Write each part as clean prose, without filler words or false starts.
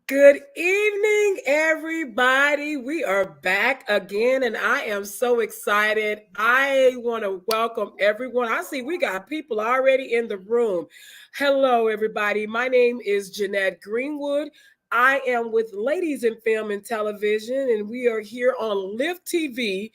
Good evening, everybody. We are back again, and I am so excited. I want to welcome everyone. I see we got people already in the room. Hello, everybody. My name is Jeanette Greenwood. I am with Ladies in Film and Television, and we are here on Live TV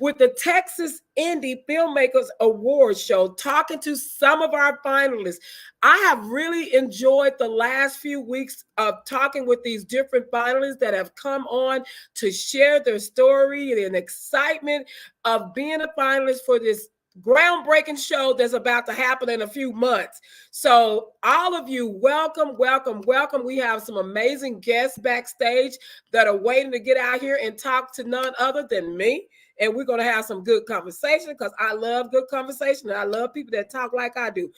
with the Texas Indie Filmmakers Awards Show, talking to some of our finalists. I have really enjoyed the last few weeks of talking with these different finalists that have come on to share their story and excitement of being a finalist for this groundbreaking show that's about to happen in a few months. So all of you, welcome, welcome, welcome. We have some amazing guests backstage that are waiting to get out here and talk to none other than me. And we're going to have some good conversation because I love good conversation. And I love people that talk like I do.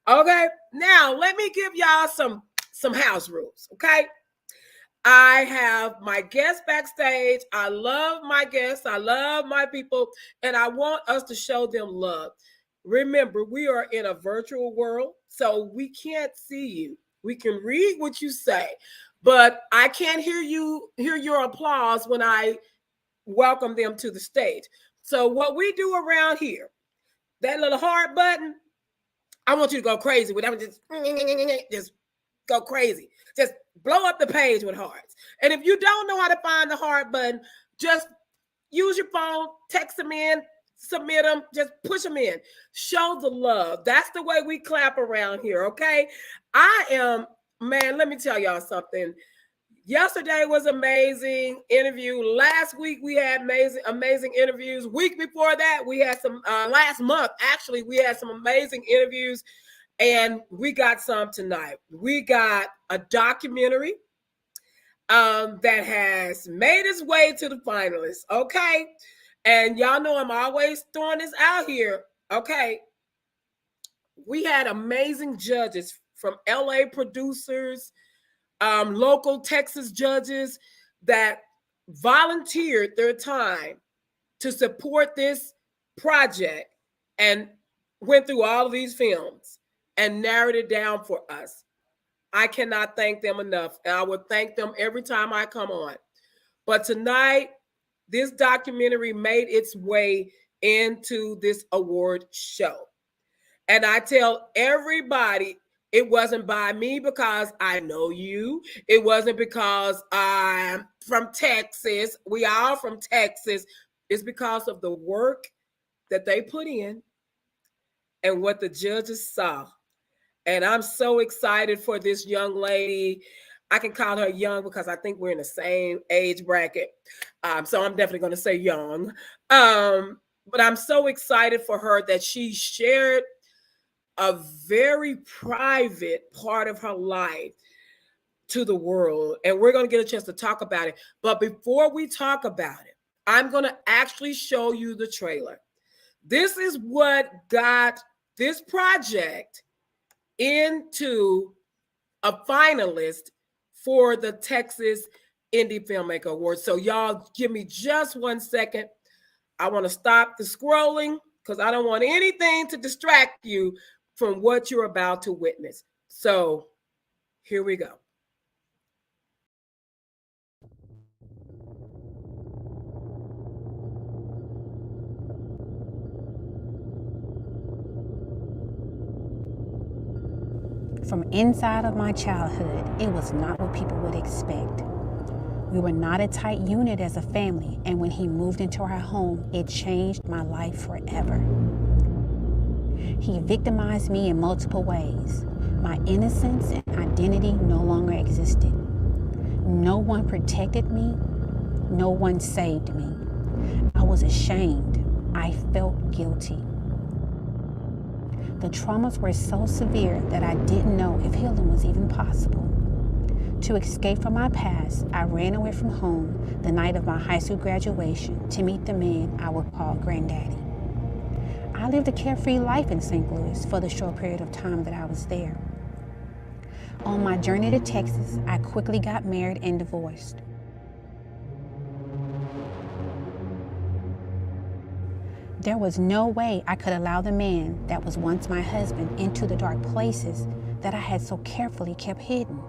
Okay, now let me give y'all some house rules, okay? I have my guests backstage. I love my guests. I love my people. And I want us to show them love. Remember, we are in a virtual world, so we can't see you. We can read what you say, but I can't hear your applause when I welcome them to the stage. So what we do around here, that little heart button, I want you to go crazy with that. Just go crazy. Just blow up the page with hearts. And if you don't know how to find the heart button, just use your phone, text them in, submit them, just push them in. Show the love. That's the way we clap around here, okay? Let me tell y'all something. Yesterday was amazing interview. Last week we had amazing interviews. Week before that we had some. Last month actually we had some amazing interviews, and we got some tonight. We got a documentary that has made its way to the finalists. Okay, and y'all know I'm always throwing this out here. Okay, we had amazing judges from LA producers. Local Texas judges that volunteered their time to support this project and went through all of these films and narrowed it down for us. I cannot thank them enough, and I would thank them every time I come on. But tonight, this documentary made its way into this award show. And I tell everybody, it wasn't by me because I know you. It wasn't because I'm from Texas. We are from Texas. It's because of the work that they put in and what the judges saw. And I'm so excited for this young lady. I can call her young because I think we're in the same age bracket. So I'm definitely going to say young. But I'm so excited for her that she shared a very private part of her life to the world. And we're going to get a chance to talk about it. But before we talk about it, I'm going to actually show you the trailer. This is what got this project into a finalist for the Texas Indie Filmmaker Awards. So y'all give me just 1 second. I want to stop the scrolling because I don't want anything to distract you from what you're about to witness. So here we go. From inside of my childhood, it was not what people would expect. We were not a tight unit as a family, and when he moved into our home, it changed my life forever. He victimized me in multiple ways. My innocence and identity no longer existed. No one protected me. No one saved me. I was ashamed. I felt guilty. The traumas were so severe that I didn't know if healing was even possible. To escape from my past, I ran away from home the night of my high school graduation to meet the man I would call Granddaddy. I lived a carefree life in St. Louis for the short period of time that I was there. On my journey to Texas, I quickly got married and divorced. There was no way I could allow the man that was once my husband into the dark places that I had so carefully kept hidden.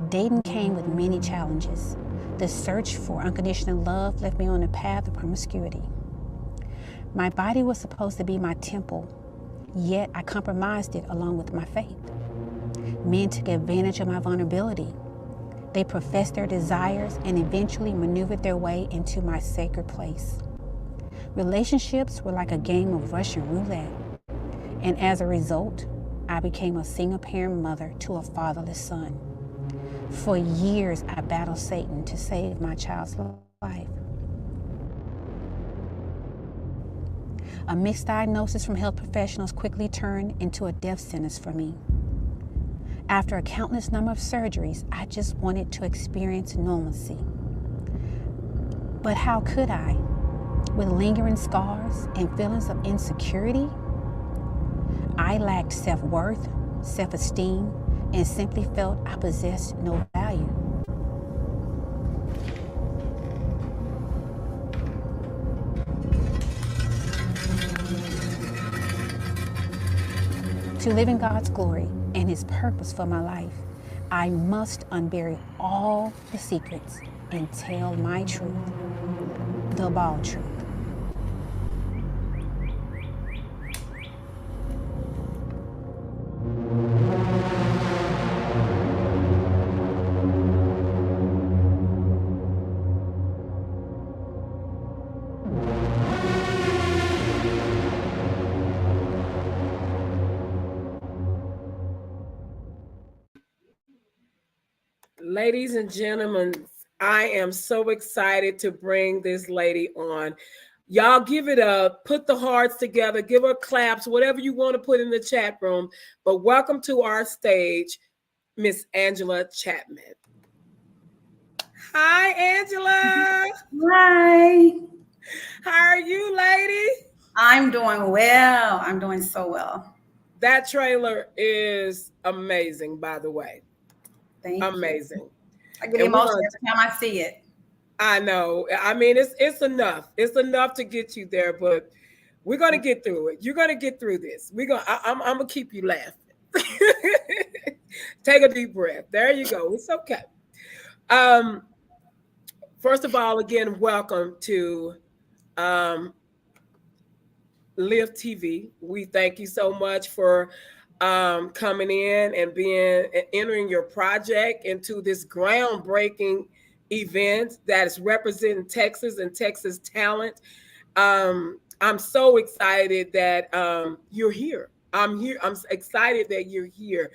Dating came with many challenges. The search for unconditional love left me on a path of promiscuity. My body was supposed to be my temple, yet I compromised it along with my faith. Men took advantage of my vulnerability. They professed their desires and eventually maneuvered their way into my sacred place. Relationships were like a game of Russian roulette, and as a result, I became a single parent mother to a fatherless son. For years, I battled Satan to save my child's life. A misdiagnosis from health professionals quickly turned into a death sentence for me. After a countless number of surgeries, I just wanted to experience normalcy. But how could I? With lingering scars and feelings of insecurity? I lacked self-worth, self-esteem, and simply felt I possessed no value. To live in God's glory and His purpose for my life, I must unbury all the secrets and tell my truth, the bald truth. Ladies and gentlemen, I am so excited to bring this lady on. Y'all give it up, put the hearts together, give her claps, whatever you want to put in the chat room. But welcome to our stage, Miss Angela Chatman. Hi, Angela. Hi. How are you, lady? I'm doing well. I'm doing so well. That trailer is amazing, by the way. Thank Amazing. you. I get And we're emotional gonna every time I see it. I know. I mean, it's enough. It's enough to get you there, but we're gonna get through it. You're gonna get through this. I'm gonna keep you laughing. Take a deep breath. There you go. It's okay. Um, First of all, again, welcome to um, Live TV. We thank you so much for coming in and being entering your project into this groundbreaking event that is representing Texas and Texas talent. I'm so excited that you're here. I'm here. I'm excited that you're here,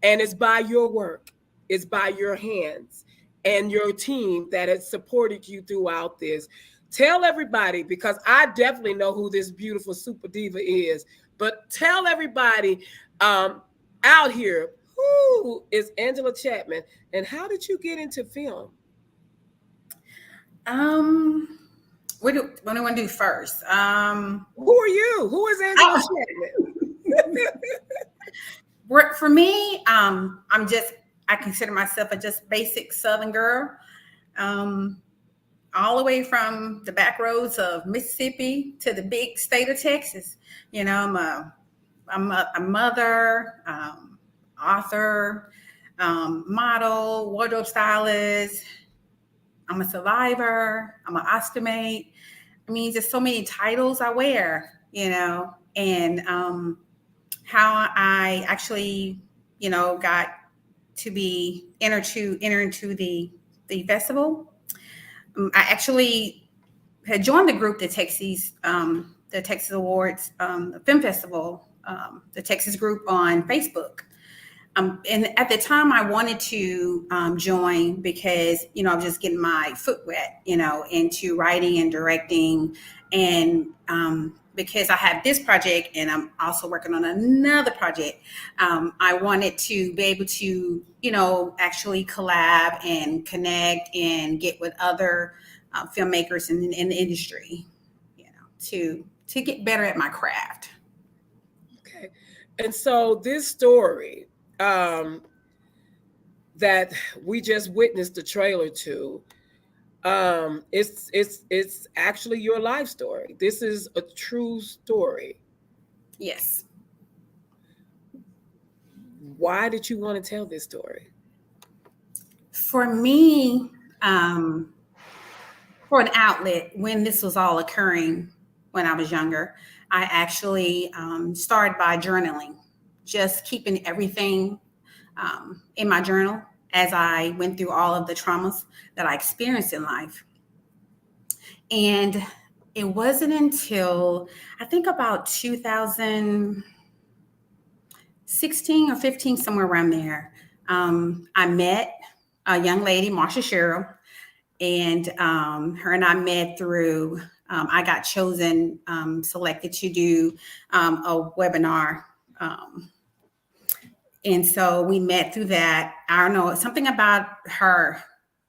and it's by your work. It's by your hands and your team that has supported you throughout this. Tell everybody, because I definitely know who this beautiful super diva is, but tell everybody um, out here, who is Angela Chatman, and how did you get into film? Um, what do I want to do first? Who are you? Who is Angela Chatman? For me, I consider myself a just basic Southern girl. Um, all the way from the back roads of Mississippi to the big state of Texas. You know, I'm a mother, author, model, wardrobe stylist. I'm a survivor. I'm an ostomate. I mean, just so many titles I wear, and how I actually, got to be enter into the festival. I actually had joined the group, the Texas Awards, the Film Festival, the Texas group on Facebook. And at the time, I wanted to join because I was just getting my foot wet, into writing and directing, and because I have this project and I'm also working on another project, I wanted to be able to, actually collab and connect and get with other filmmakers in the industry, to get better at my craft. Okay. And so this story that we just witnessed the trailer to, it's actually your life story. This is a true story. Yes. Why did you want to tell this story? For me, um, for an outlet, when this was all occurring when I was younger, I actually started by journaling, just keeping everything in my journal as I went through all of the traumas that I experienced in life. And it wasn't until I think about 2016 or 15, somewhere around there, I met a young lady, Marsha Cheryl, and her and I met through. I got chosen, selected to do a webinar, um, and so we met through that. I don't know, something about her.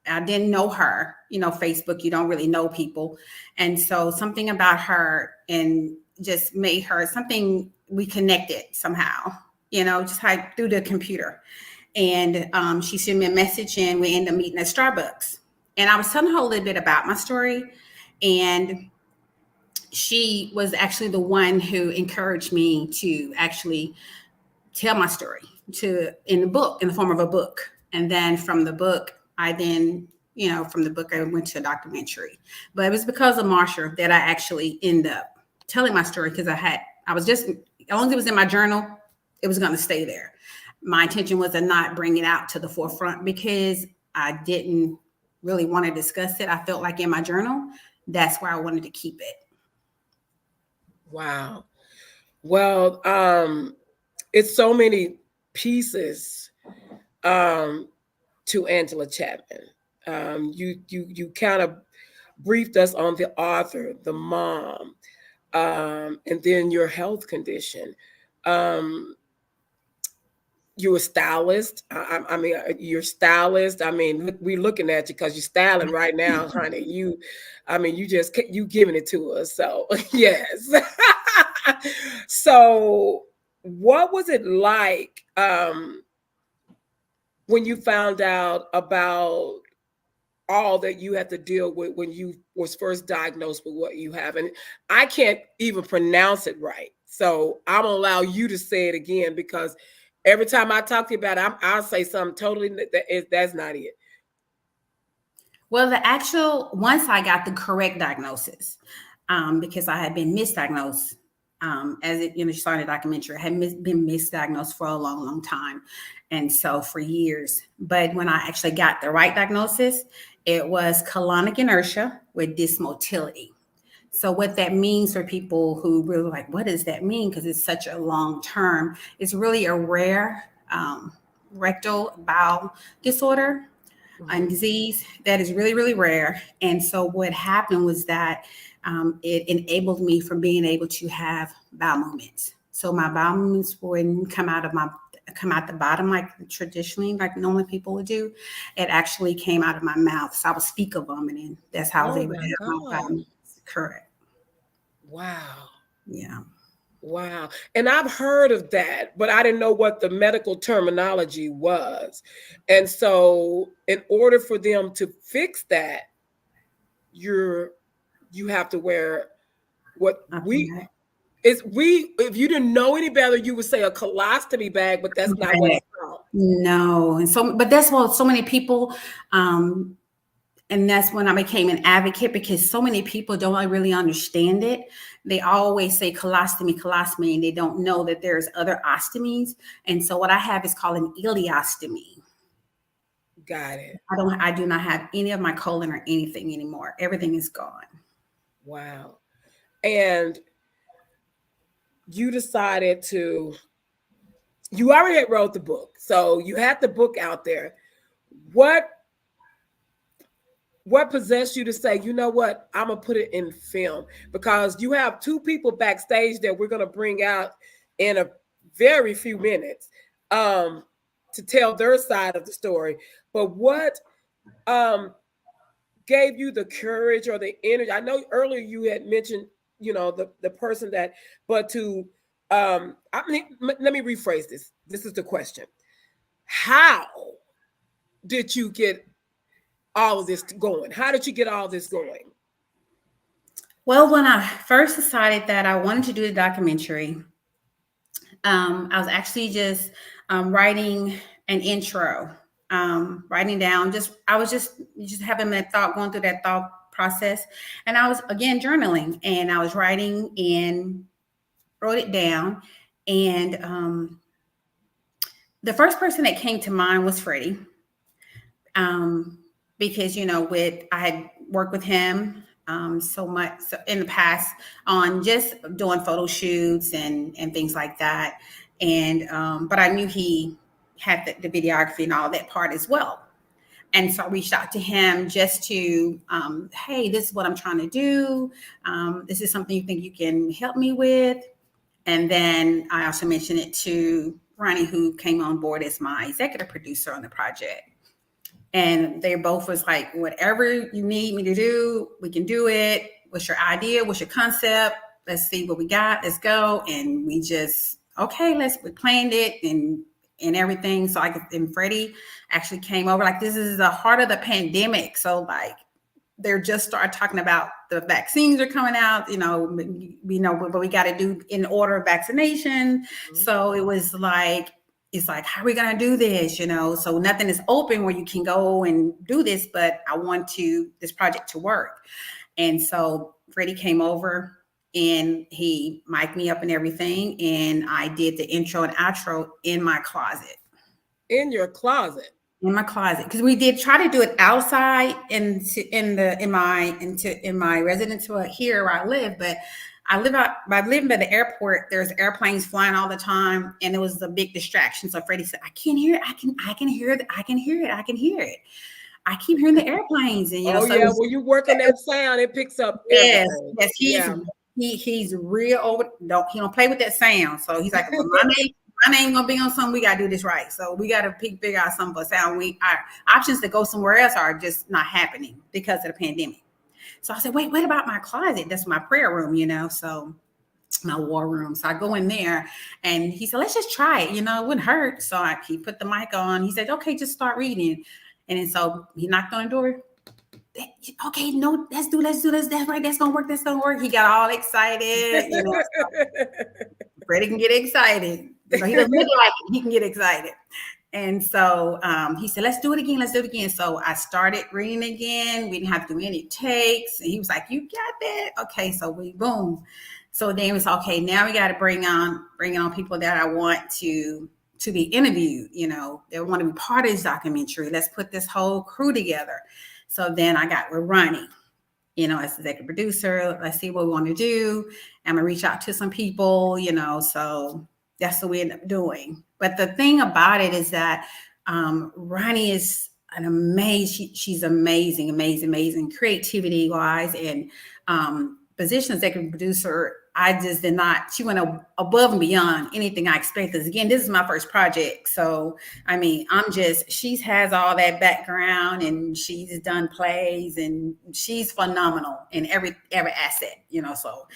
I didn't know her. You know, Facebook, you don't really know people, and so something about her and just made her something. We connected somehow. You know, just like through the computer, and she sent me a message, and we ended up meeting at Starbucks. And I was telling her a little bit about my story, and she was actually the one who encouraged me to actually tell my story to in the book, in the form of a book. And then from the book, from the book, I went to a documentary. But it was because of Marsha that I actually ended up telling my story, because I was just, as long as it was in my journal, it was going to stay there. My intention was to not bring it out to the forefront because I didn't really want to discuss it. I felt like in my journal, that's where I wanted to keep it. Wow. Well, it's so many pieces to Angela Chatman. You kind of briefed us on the author, the mom, and then your health condition. Um, you're a stylist. I mean, you're a stylist. I mean, we're looking at you because you're styling right now, honey. I mean, you giving it to us. So yes. So, what was it like when you found out about all that you had to deal with when you was first diagnosed with what you have? And I can't even pronounce it right, so I'm gonna allow you to say it again, because every time I talk to you about it, I'll say something totally that's not it. Well, once I got the correct diagnosis, because I had been misdiagnosed, as it, you started a documentary, I had been misdiagnosed for a long, long time. And so for years, but when I actually got the right diagnosis, it was colonic inertia with dysmotility. So what that means for people who really like, what does that mean? Because it's such a long term. It's really a rare rectal bowel disorder and disease that is really, really rare. And so what happened was that it enabled me from being able to have bowel movements. So my bowel movements wouldn't come out the bottom like traditionally, like normally people would do. It actually came out of my mouth. So I was fecal vomiting. That's how I was Oh able to my have my bowel God. movements. Correct. Wow. Yeah. Wow. And I've heard of that, but I didn't know what the medical terminology was. And so in order for them to fix that, you're you have to wear what Okay. we if you didn't know any better, you would say a colostomy bag, but that's not what Correct. it's called. No. And so, but that's what so many people, um, and that's when I became an advocate, because so many people don't really understand it. They always say colostomy, colostomy, and they don't know that there's other ostomies. And so what I have is called an ileostomy. Got it. I do not have any of my colon or anything anymore. Everything is gone. Wow. And you decided to you already had wrote the book. So you had the book out there. What what possessed you to say, you know what, I'm gonna put it in film? Because you have two people backstage that we're gonna bring out in a very few minutes um, to tell their side of the story. But what um, gave you the courage or the energy? I know earlier you had mentioned, the person that, but to let me rephrase this. This is the question: how did you get all of this going? How did you get all this going? Well, when I first decided that I wanted to do a documentary, I was actually just writing an intro writing down. I was just having that thought, going through that thought process, and I was again journaling, and I was writing and wrote it down. And the first person that came to mind was Freddie, because I had worked with him so much in the past on just doing photo shoots and things like that. And but I knew he had the videography and all that part as well. And so I reached out to him just to, hey, this is what I'm trying to do. This is something you think you can help me with. And then I also mentioned it to Ronnie, who came on board as my executive producer on the project. And they both was like, whatever you need me to do, we can do it. What's your idea? What's your concept? Let's see what we got. Let's go. And we just, okay, we planned it and everything. So and Freddie actually came over. Like, this is the heart of the pandemic. So like, they're just started talking about the vaccines are coming out, but we got to do in order of vaccination. Mm-hmm. So it was like, it's like, how are we going to do this? So nothing is open where you can go and do this, but I want this project to work. And so Freddie came over and he mic'd me up and everything. And I did the intro and outro in my closet. In your closet? In my closet, because we did try to do it outside in my residence here where I live, but I live by the airport. There's airplanes flying all the time, and it was a big distraction. So Freddie said, "I can't hear it. I can hear it. I can hear it. I can hear it. I keep hearing the airplanes." And when you work on that sound, it picks up. Yes, he's real over. He don't play with that sound. So he's like, well, my name gonna be on something. We gotta do this right. So we gotta figure out something for sound. Our options to go somewhere else are just not happening because of the pandemic. So I said, wait, what about my closet? That's my prayer room, so my war room. So I go in there and he said, let's just try it. It wouldn't hurt. So he put the mic on. He said, okay, just start reading. And then so he knocked on the door. Okay, no, let's do this. That's right. That's gonna work. He got all excited. Freddie can get excited. He doesn't look like it. He can get excited. And so he said, let's do it again. So I started reading again. We didn't have to do any takes. And he was like, you got that? Okay, so boom. So then it was, okay, now we got to bring on people that I want to be interviewed. They want to be part of this documentary. Let's put this whole crew together. So then I got with Ronnie, as executive producer. Let's see what we want to do. I'm going to reach out to some people, so that's what we end up doing. But the thing about it is that Ronnie is she's amazing creativity wise, and position executive producer. I just did not, she went above and beyond anything I expected. Again, this is my first project. So, I mean, she has all that background and she's done plays and she's phenomenal in every asset, so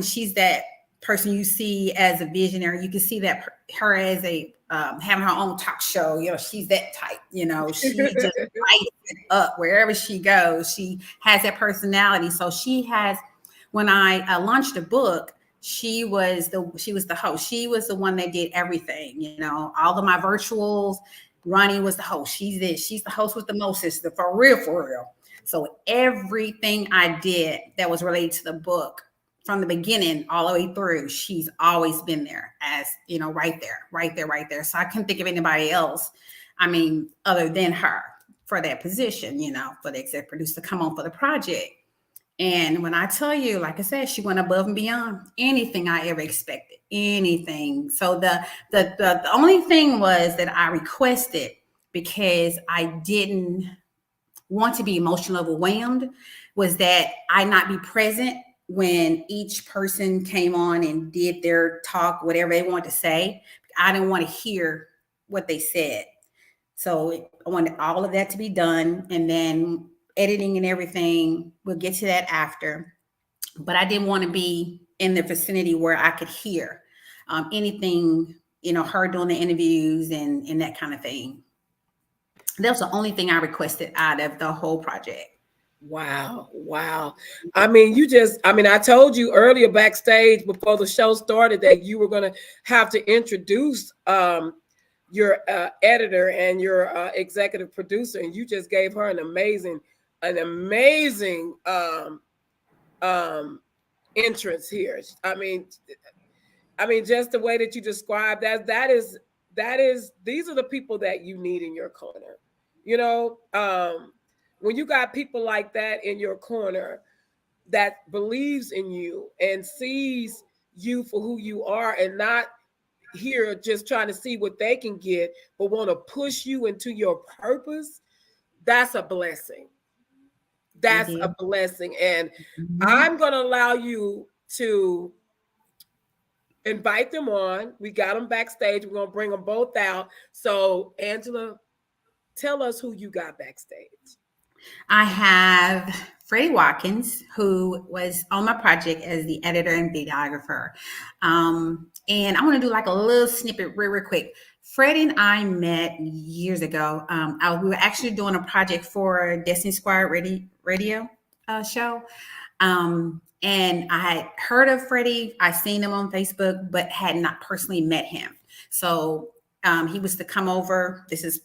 she's that person you see as a visionary. You can see that her as a having her own talk show. She's that type. She just lights it up wherever she goes. She has that personality. So she has. When I launched the book, she was the host. She was the one that did everything. All of my virtuals. Ronnie was the host. She's the host with the most. For real. So everything I did that was related to the book, from the beginning all the way through, she's always been there as, right there. So I couldn't think of anybody else, other than her for that position, for the executive producer to come on for the project. And when I tell you, like I said, she went above and beyond anything I ever expected, anything. So the only thing was that I requested, because I didn't want to be emotionally overwhelmed, was that I not be present when each person came on and did their talk, whatever they wanted to say. I didn't want to hear what they said. So I wanted all of that to be done. And then editing and everything, we'll get to that after. But I didn't want to be in the vicinity where I could hear anything, her doing the interviews and that kind of thing. That was the only thing I requested out of the whole project. Wow. I told you earlier backstage before the show started that you were going to have to introduce your editor and your executive producer, and you just gave her an amazing entrance here. I mean, just the way that you described that is these are the people that you need in your corner. You know, when you got people like that in your corner that believes in you and sees you for who you are, and not here just trying to see what they can get, but want to push you into your purpose, that's a blessing. That's a blessing. And I'm going to allow you to invite them on. We got them backstage. We're going to bring them both out. So, Angela, tell us who you got backstage. I have Freddie Watkins, who was on my project as the editor and videographer. And I want to do like a little snippet real quick. Freddie and I met years ago. We were actually doing a project for Destiny Squad radio show. And I had heard of Freddie. I seen him on Facebook, but had not personally met him. So he was to come over. This is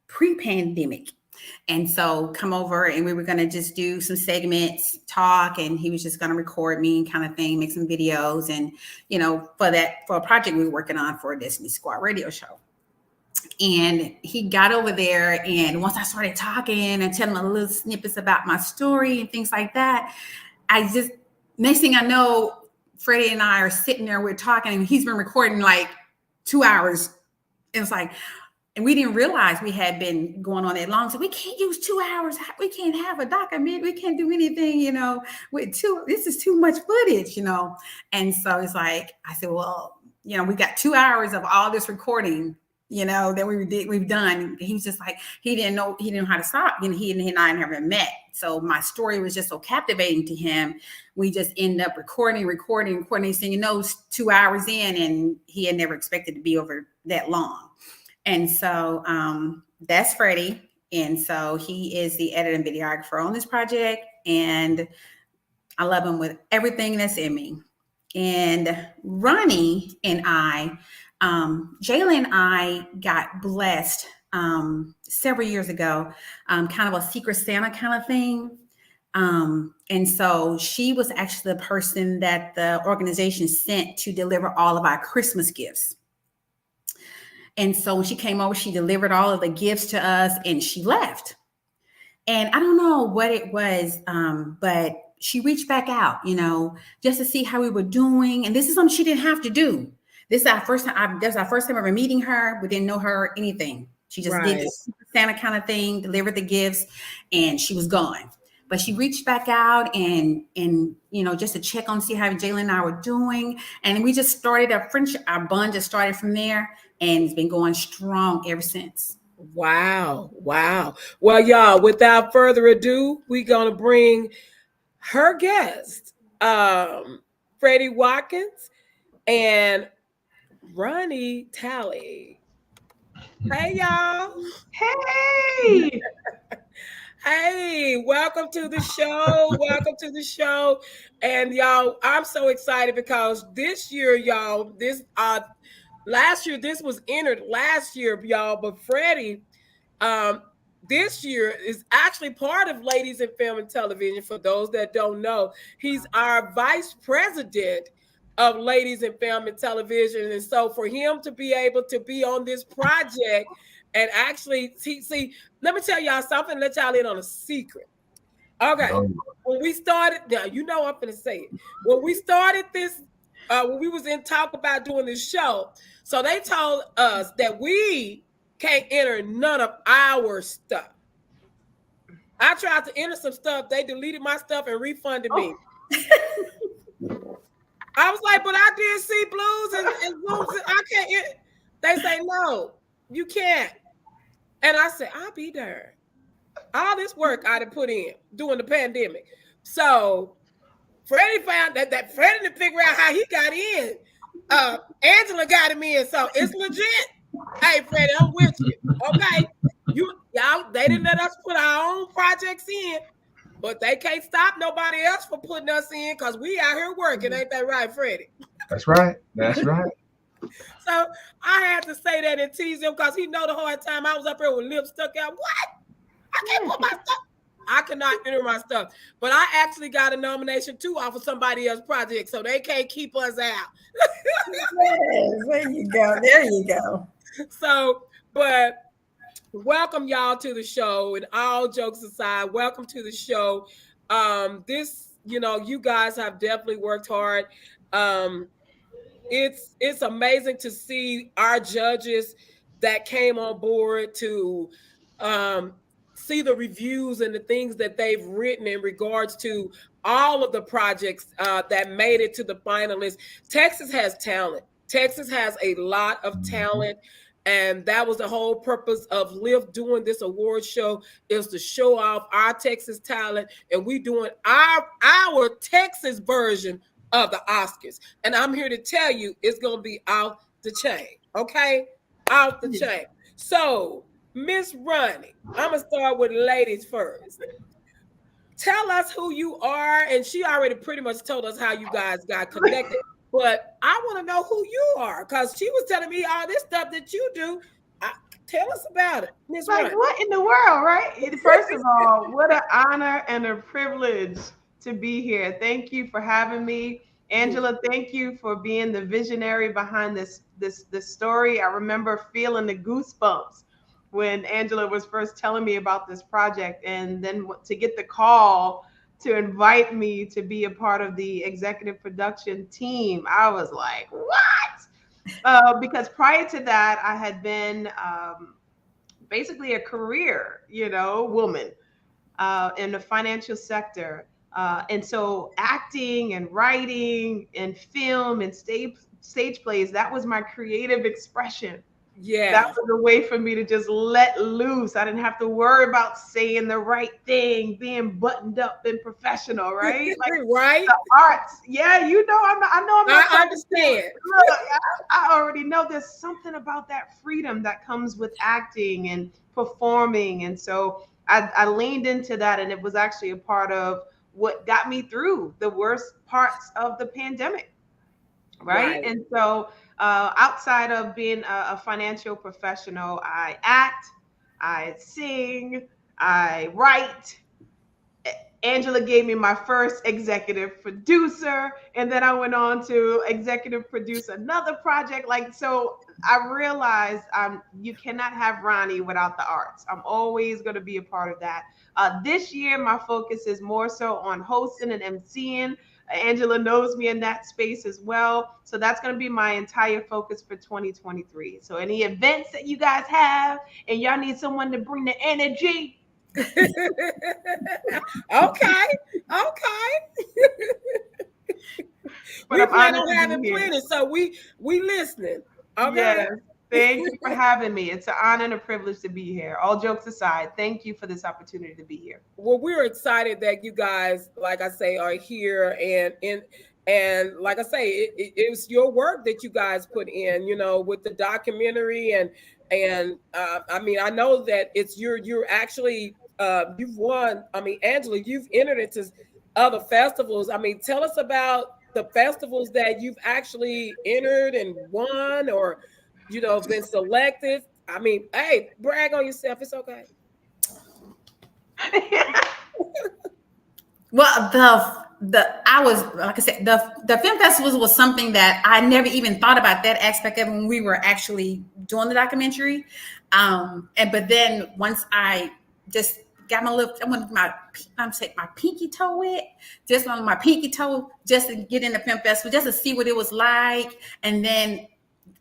pre-pandemic. And so come over and we were going to just do some segments, talk, and he was just going to record me kind of thing, make some videos. And, you know, for a project we were working on for a Destiny Squad radio show. And he got over there, and once I started talking and telling him little snippets about my story and things like that, next thing I know, Freddie and I are sitting there, we're talking, and he's been recording like 2 hours. It was like, and we didn't realize we had been going on that long. So we can't use 2 hours. We can't have a document. We can't do anything, you know, this is too much footage, you know? And so it's like, I said, well, you know, we got 2 hours of all this recording, you know, that we've done. He was just like, he didn't know how to stop. You know, he and I never met. So my story was just so captivating to him. We just ended up recording, saying, you know, 2 hours in, and he had never expected to be over that long. And so that's Freddie. And so he is the editor and videographer on this project. And I love him with everything that's in me. And Ronnie and I, Jayla and I got blessed several years ago, kind of a Secret Santa kind of thing. And so she was actually the person that the organization sent to deliver all of our Christmas gifts. And so when she came over, she delivered all of the gifts to us and she left. And I don't know what it was, but she reached back out, you know, just to see how we were doing. And this is something she didn't have to do. This is our first time. That's our first time ever meeting her. We didn't know her or anything. She just did this Santa kind of thing, delivered the gifts, and she was gone. But she reached back out and you know, just to check on, see how Jayla and I were doing. And we just started our friendship, our bond just started from there. And it's been going strong ever since. Wow. Well, y'all, without further ado, we're going to bring her guest, Freddie Watkins and Ronnie Talley. Hey, y'all. Hey. Hey, welcome to the show. And y'all, I'm so excited because this year, y'all, last year, this was entered last year, y'all, but Freddie, this year is actually part of Ladies in Film and Television. For those that don't know, he's our vice president of Ladies in Film and Television. And so for him to be able to be on this project and actually see, let me tell y'all something, let y'all in on a secret. Okay. When we started, now you know I'm going to say it. When we started this, when we was in talk about doing this show, so they told us that we can't enter none of our stuff. I tried to enter some stuff. They deleted my stuff and refunded me. I was like, but I did see blues and blues. I can't. They say, no, you can't. And I said, I'll be there. All this work I had put in during the pandemic. So Freddie found that Freddie didn't figure out how he got in. Angela got him in. So it's legit. Hey, Freddie, I'm with you. Okay. Y'all, they didn't let us put our own projects in, but they can't stop nobody else from putting us in because we out here working. Ain't that right, Freddie? That's right. So I had to say that and tease him because he know the hard time I was up here with lips stuck out. What? I can't put my stuff. I cannot enter my stuff. But I actually got a nomination too off of somebody else's project, so they can't keep us out. Yes, there you go. There you go. So, but welcome y'all to the show. And all jokes aside, welcome to the show. This, you guys have definitely worked hard. Um, it's amazing to see our judges that came on board to um, see the reviews and the things that they've written in regards to all of the projects that made it to the finalists. Texas has talent. Texas has a lot of talent. And that was the whole purpose of Lift doing this award show, is to show off our Texas talent. And we doing our Texas version of the Oscars. And I'm here to tell you it's going to be out the chain. Okay? Out the chain. So, Miss Ronnie, I'm going to start with ladies first. Tell us who you are. And she already pretty much told us how you guys got connected. But I want to know who you are, because she was telling me all this stuff that you do. Tell us about it, Miss Like, Ronnie. what in the world, right? First of all, what an honor and a privilege to be here. Thank you for having me. Angela, thank you for being the visionary behind this story. I remember feeling the goosebumps when Angela was first telling me about this project, and then to get the call to invite me to be a part of the executive production team. I was like, what? Because prior to that, I had been basically a career, woman in the financial sector. And so acting and writing and film and stage plays, that was my creative expression. Yeah. That was a way for me to just let loose. I didn't have to worry about saying the right thing, being buttoned up and professional, right? Like right. the arts. Yeah, I know I'm not. I understand. Look, I already know there's something about that freedom that comes with acting and performing. And so I leaned into that, and it was actually a part of what got me through the worst parts of the pandemic. Right. And so outside of being a financial professional, I act, I sing, I write. Angela gave me my first executive producer, and then I went on to executive produce another project. Like, so I realized you cannot have Ronnie without the arts. I'm always going to be a part of that. This year, my focus is more so on hosting and emceeing. Angela knows me in that space as well. So that's going to be my entire focus for 2023. So any events that you guys have and y'all need someone to bring the energy. Okay. But We plan on having plenty, so we listening. Okay. Yes. Thank you for having me. It's an honor and a privilege to be here. All jokes aside, thank you for this opportunity to be here. Well, we're excited that you guys, like I say, are here, and like I say, it was your work that you guys put in, with the documentary, and I mean, I know that it's you're actually you've won. I mean, Angela, you've entered into other festivals. I mean, tell us about the festivals that you've actually entered and won, or been selected. I mean, hey, brag on yourself. It's okay. Well, I was, like I said, the film festivals was something that I never even thought about that aspect of when we were actually doing the documentary. But then once I just got my little, I wanted my pinky toe wet, just on my pinky toe, just to get in the film festival, just to see what it was like. And then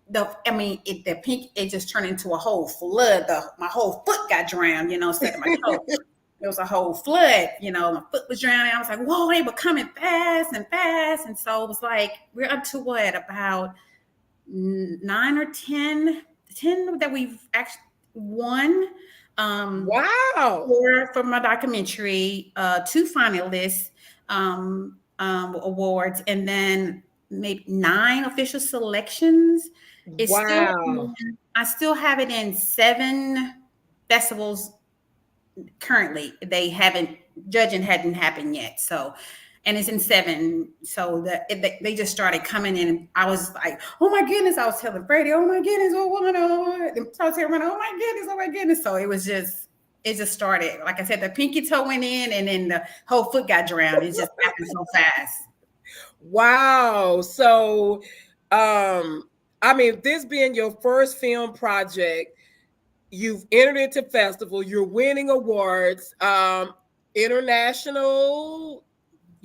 it just turned into a whole flood. My whole foot got drowned, instead of my toe. It was a whole flood, my foot was drowning. I was like, whoa, they were coming fast and fast. And so it was like, we're up to about 9 or 10 that we've actually won. Wow. For my documentary, 2 finalists awards, and then maybe 9 official selections. Wow. I still have it in 7 festivals currently. Judging hadn't happened yet. So, and it's in 7. So they just started coming in. And I was like, oh my goodness! I was telling Freddie, oh my goodness, I was telling everyone, oh my goodness. So it just started. Like I said, the pinky toe went in, and then the whole foot got drowned. It just happened so fast. Wow. So, I mean, this being your first film project, you've entered into festival, you're winning awards, international,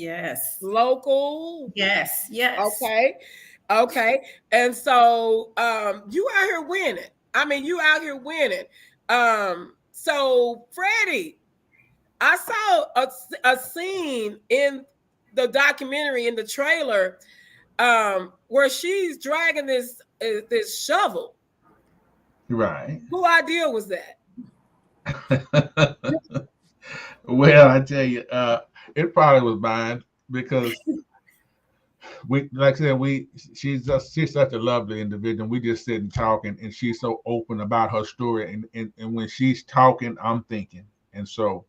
Yes. local. Yes. Yes. Okay. Okay. And so you out here winning. I mean, you out here winning. So Freddie, I saw a scene in the documentary in the trailer where she's dragging this shovel. Right. Who idea was that? Well, I tell you, it probably was mine because like I said, she's such a lovely individual. We just sit and talk, and she's so open about her story, and when she's talking, I'm thinking, and so,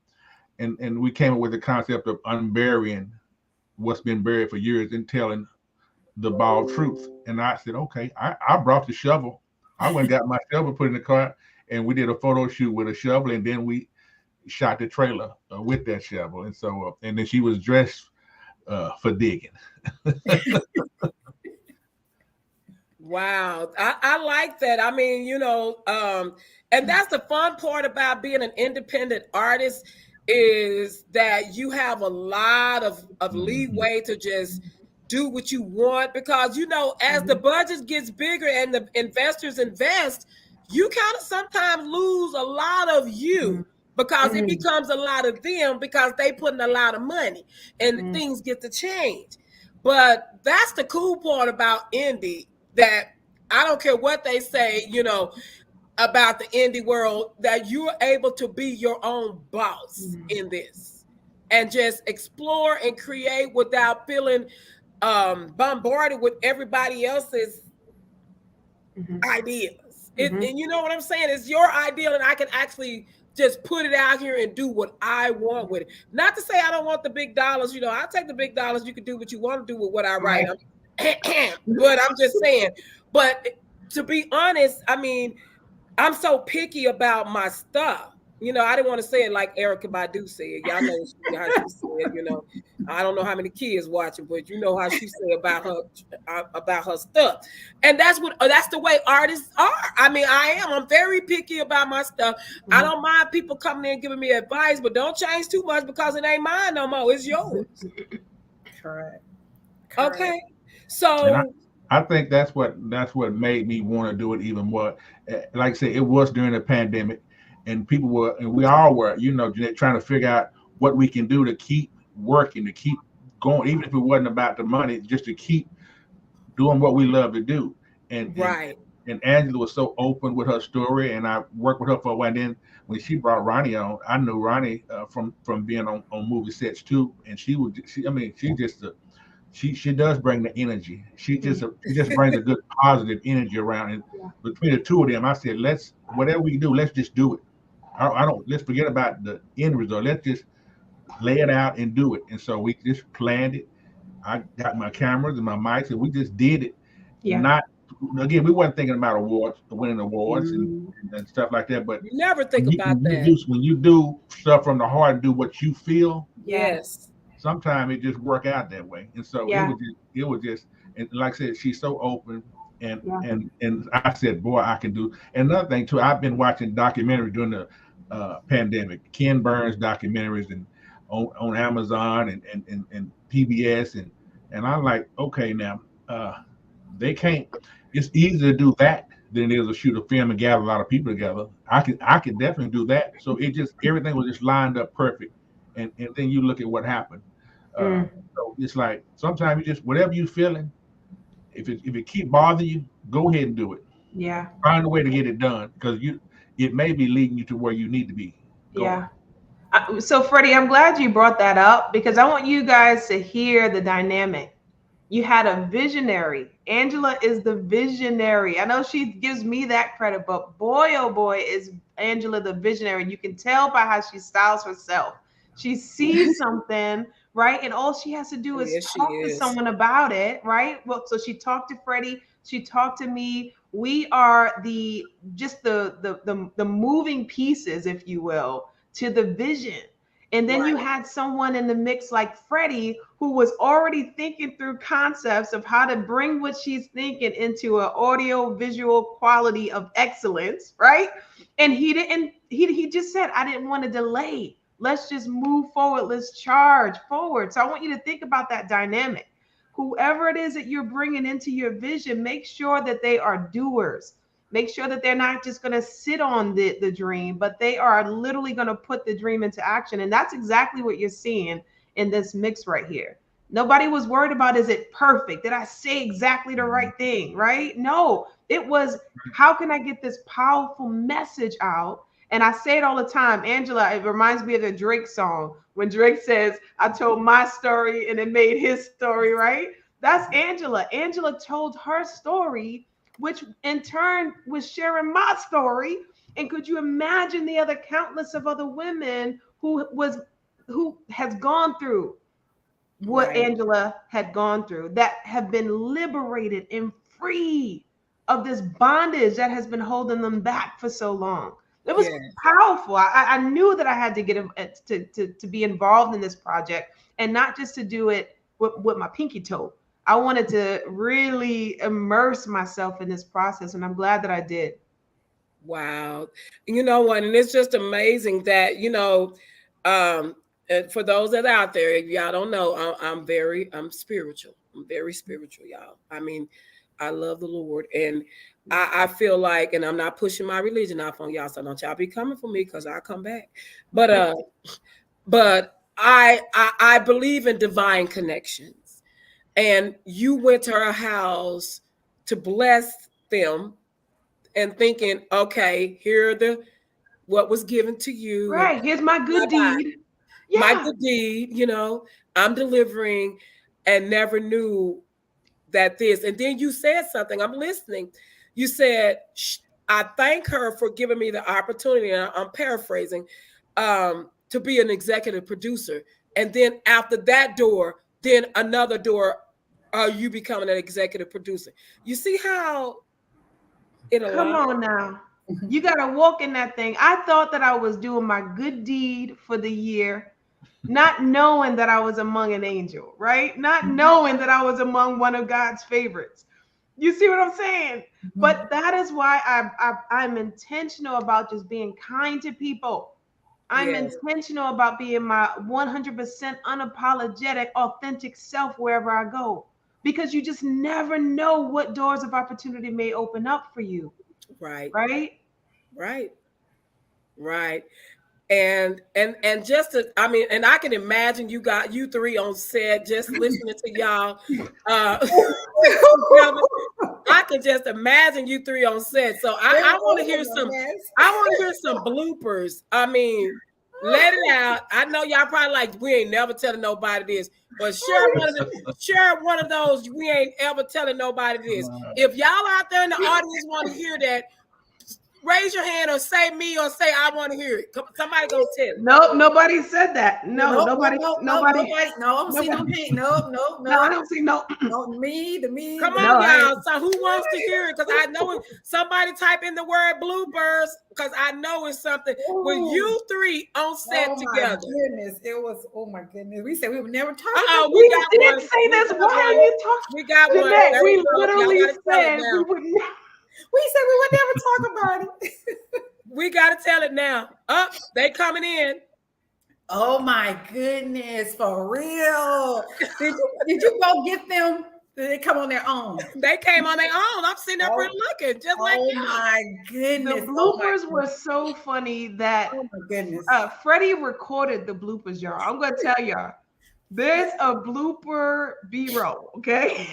and we came up with the concept of unburying what's been buried for years and telling the bald truth. And I said, okay, I brought the shovel. I went and got my shovel, put in the car, and we did a photo shoot with a shovel, and then we shot the trailer with that shovel. And so, and then she was dressed for digging. Wow. I like that. I mean, and that's the fun part about being an independent artist is that you have a lot of leeway to just do what you want because, as the budget gets bigger and the investors invest, you kind of sometimes lose a lot of you because it becomes a lot of them because they put in a lot of money and things get to change. But that's the cool part about indie, that I don't care what they say, about the indie world, that you're able to be your own boss in this and just explore and create without feeling bombarded with everybody else's ideas. And you know what I'm saying? It's your ideal, and I can actually just put it out here and do what I want with it. Not to say I don't want the big dollars. I'll take the big dollars. You can do what you want to do with what I write. But I'm just saying. But to be honest, I mean, I'm so picky about my stuff. I didn't want to say it like Erykah Badu said. Y'all know how she said. I don't know how many kids watching, but you know how she said about her stuff. And that's the way artists are. I mean, I'm very picky about my stuff. I don't mind people coming in and giving me advice, but don't change too much because it ain't mine no more. It's yours. Correct. Okay. So I think that's what made me want to do it even more. Like I said, it was during the pandemic, and we all were, trying to figure out what we can do to keep working, to keep going, even if it wasn't about the money, just to keep doing what we love to do. And Angela was so open with her story, and I worked with her for a while. And then when she brought Ronnie on, I knew Ronnie from being on movie sets too, and she does bring the energy. She just brings a good positive energy around. And between the two of them, I said, whatever we do, let's just do it. Let's forget about the end result. Let's just lay it out and do it. And so we just planned it. I got my cameras and my mics, and we just did it. Not again, we weren't thinking about winning awards and stuff like that. But you never think about that. When you do stuff from the heart and do what you feel, yes. Sometimes it just work out that way. And so it was just, and like I said, she's so open. And I said, boy, I can do. And another thing too, I've been watching documentaries during the pandemic, Ken Burns documentaries, and on Amazon and PBS, and I'm like, okay, now they can't. It's easier to do that than it is to shoot a film and gather a lot of people together. I could definitely do that. So everything was just lined up perfect, and then you look at what happened. So it's like sometimes you just, whatever you're feeling, if it keep bothering you, go ahead and do it. Yeah. Find a way to get it done, because it may be leading you to where you need to be. So Freddie, I'm glad you brought that up, because I want you guys to hear the dynamic. You had a visionary. Angela is the visionary. I know she gives me that credit, but boy, oh boy, is Angela the visionary. You can tell by how she styles herself. She sees something right? And all she has to do is talk to someone about it, right? Well, so she talked to Freddie, she talked to me. We are the moving pieces, if you will, to the vision. And then you had someone in the mix like Freddie, who was already thinking through concepts of how to bring what she's thinking into an audio visual quality of excellence, right? And he just said, I didn't want to delay. Let's just move forward. Let's charge forward. So I want you to think about that dynamic. Whoever it is that you're bringing into your vision, make sure that they are doers. Make sure that they're not just going to sit on the dream, but they are literally going to put the dream into action. And that's exactly what you're seeing in this mix right here. Nobody was worried about, is it perfect? Did I say exactly the right thing, right? No, it was, how can I get this powerful message out? And I say it all the time, Angela, it reminds me of the Drake song when Drake says, I told my story and it made his story, right? That's Angela. Angela told her story, which in turn was sharing my story. And could you imagine the other countless of other women who has gone through what Angela had gone through, that have been liberated and free of this bondage that has been holding them back for so long. It was powerful. I knew that I had to get to be involved in this project, and not just to do it with my pinky toe. I wanted to really immerse myself in this process, and I'm glad that I did. Wow. You know what? And it's just amazing that, for those that are out there, if y'all don't know, I'm spiritual. I'm very spiritual, y'all. I mean, I love the Lord, and I feel like, and I'm not pushing my religion off on y'all, so don't y'all be coming for me, because I'll come back. But I believe in divine connections, and you went to her house to bless them, and thinking, okay, here are what was given to you. Right, here's my good deed. My good deed, I'm delivering, and never knew that this. And then you said something, I'm listening. You said, I thank her for giving me the opportunity, and I'm paraphrasing, to be an executive producer. And then after that door, then another door, you becoming an executive producer. You see how it aligns? Come on now. You got to walk in that thing. I thought that I was doing my good deed for the year, not knowing that I was among an angel, right? Not knowing that I was among one of God's favorites. You see what I'm saying? But that is why I'm intentional about just being kind to people. I'm intentional about being my 100% unapologetic, authentic self wherever I go, because you just never know what doors of opportunity may open up for you. Right. And just to, and I can imagine you three on set just listening to y'all. I can just imagine you three on set. So I want to hear some bloopers. Let it out. I know y'all probably like, we ain't never telling nobody this, but share one of those we ain't ever telling nobody this. If y'all out there in the audience want to hear that, raise your hand or say me or say I want to hear it. Somebody go tell it. No, nobody said that. No, nobody. No, I don't see no hand. No. I don't see no. Me. Come on, y'all. So who wants to hear it? Because I know somebody type in the word bloopers, because I know it's something. With you three on set together. Goodness, it was. Oh my goodness, we said we would never talk. We didn't say this. Why are you talking? We got one. We literally said we would. We said we would never talk about it. We got to tell it now. They coming in. Oh my goodness, for real. Did you go get them? Did they come on their own? They came on their own. I'm sitting up here looking just like that. Oh my goodness. The bloopers were so funny that Freddie recorded the bloopers, y'all. I'm going to tell y'all. There's a blooper B-roll, okay?